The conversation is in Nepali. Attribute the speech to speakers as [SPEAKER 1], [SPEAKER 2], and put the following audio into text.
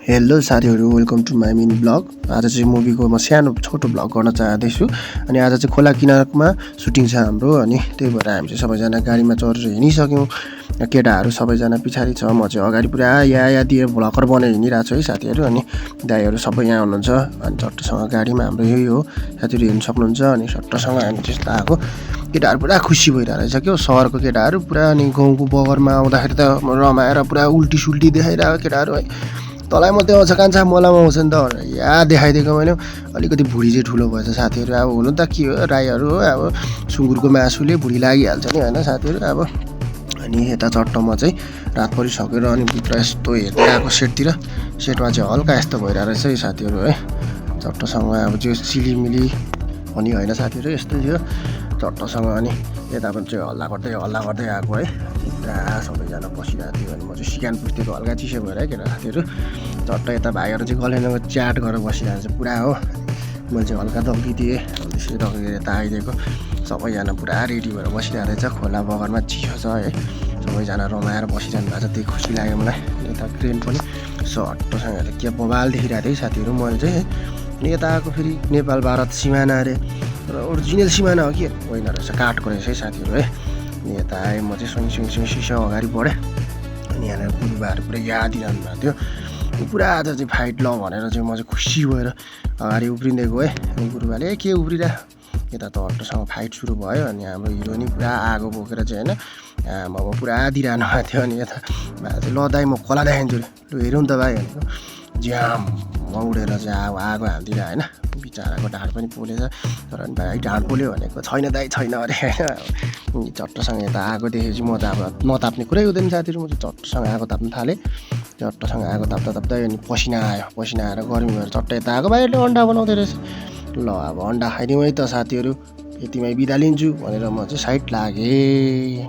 [SPEAKER 1] हेलो साथीहरू, welcome to my mini blog. आज चाहिँ मुभीको म सानो छोटो ब्लग गर्न चाहँदैछु। अनि आज चाहिँ खोला किनारमा सुटिङ छ हाम्रो। अनि त्यही भएर हामी चाहिँ सबैजना गाडीमा चढेर हिँडिसक्यौँ। केटाहरू सबैजना पछाडि छ, म चाहिँ अगाडि पुरा या दिएर भ्लगर बनेर हिँडिरहेको छु है साथीहरू। अनि दाइहरू सबै यहाँ हुनुहुन्छ। अनि चट्टसँग गाडीमा हाम्रो यही हो, साथीहरू हेर्नु सक्नुहुन्छ। अनि चट्टसँग हामी त्यस्तो आएको, केटाहरू पुरा खुसी भइरहेको रहेछ क्या सहरको केटाहरू पुरा। अनि गाउँको बगरमा आउँदाखेरि त रमाएर पुरा उल्टी सुल्टी देखाइरहेको केटाहरू है। तँलाई मात्रै आउँछ कान्छा, मलाई आउँछ नि त या देखाइदिएको मैले। अलिकति भुँडी चाहिँ ठुलो भएछ साथीहरू। अब हुनु त के हो, राईहरू हो, अब सुँगुरको मासुले भुँडी लागिहाल्छ नि होइन साथीहरू। अब अनि यता चट्टमा चाहिँ रात परिसकेर अनि भित्र यस्तो हेर्दै आएको सेटमा चाहिँ हल्का यस्तो भइरहेको रहेछ है साथीहरू है। चट्टसँग अब त्यो सिलिमिली अनि होइन साथीहरू, यस्तै थियो चट्टसँग। अनि यता पनि चाहिँ हल्ला गर्दै आएको है। पुरा सबैजना बसिरहेको थियो। अनि म चाहिँ सिकान पुस्तेको हल्का चिसो भएर है साथीहरू। चट्ट यता भाइहरू चाहिँ गलेनको च्याट गरेर बसिरहेको छ पुरा हो। मैले चाहिँ हल्का दग्दिदिएँ। त्यसरी दग्दिएर यता आइदिएको सबैजना पुरा रेडी भएर बसिरहेको रहेछ। खोला बगरमा चिसो छ है, सबैजना रमाएर बसिरहनु भएको छ, त्यही खुसी लाग्यो मलाई। यता क्रेन पनि सट्टसँग हेरेर के बबाल देखिरहेको थिएँ साथीहरू मैले चाहिँ है। अनि यता आएको फेरि नेपाल भारत सिमाना अरे, र ओरिजिनल सिमाना हो कि होइन रहेछ, काठको रहेछ है साथीहरू है। अनि यता आएँ म चाहिँ सुइङ सिसो अगाडि बढेँ। अनि यहाँनिर गुरुबाहरू पुरा याद दिइरहनु भएको थियो। पुरा आज चाहिँ फाइट ल भनेर चाहिँ म चाहिँ खुसी भएर अगाडि उफ्रिँदै गएँ। अनि गुरुबाले के उफ्रिरह, यता त अटोसँग फाइट सुरु भयो। अनि हाम्रो हिरो नि पुरा आगो बोकेर चाहिँ होइन आमा पुरा दिइरहनु भएको थियो। अनि यता भाइ चाहिँ ल दाइ म खोला देखाइदिन्छु लु हेरौँ त भाइ भनेको, ज्याम उडेर चाहिँ आगो हालिदिएर होइन। बिचराको ढाड पनि पोलेछ, तर अनि भाइ ढाड पोल्यो भनेको छैन दाइ छैन अरे होइन। चट्टसँग यता आगो देखेपछि म त अब नताप्ने कुरै हुँदैन साथीहरू। म चाहिँ चट्टसँग आगो ताप्नु थालेँ। चट्टसँग आगो ताप्दै अनि पसिना आएर गर्मी भएर चट्ट यता आगो भाइहरूले अन्डा बनाउँदै रहेछ। ल अब अन्डा खाइदिउँ है त साथीहरू, यतिमै बिदा लिन्छु भनेर म चाहिँ साइड लागेँ।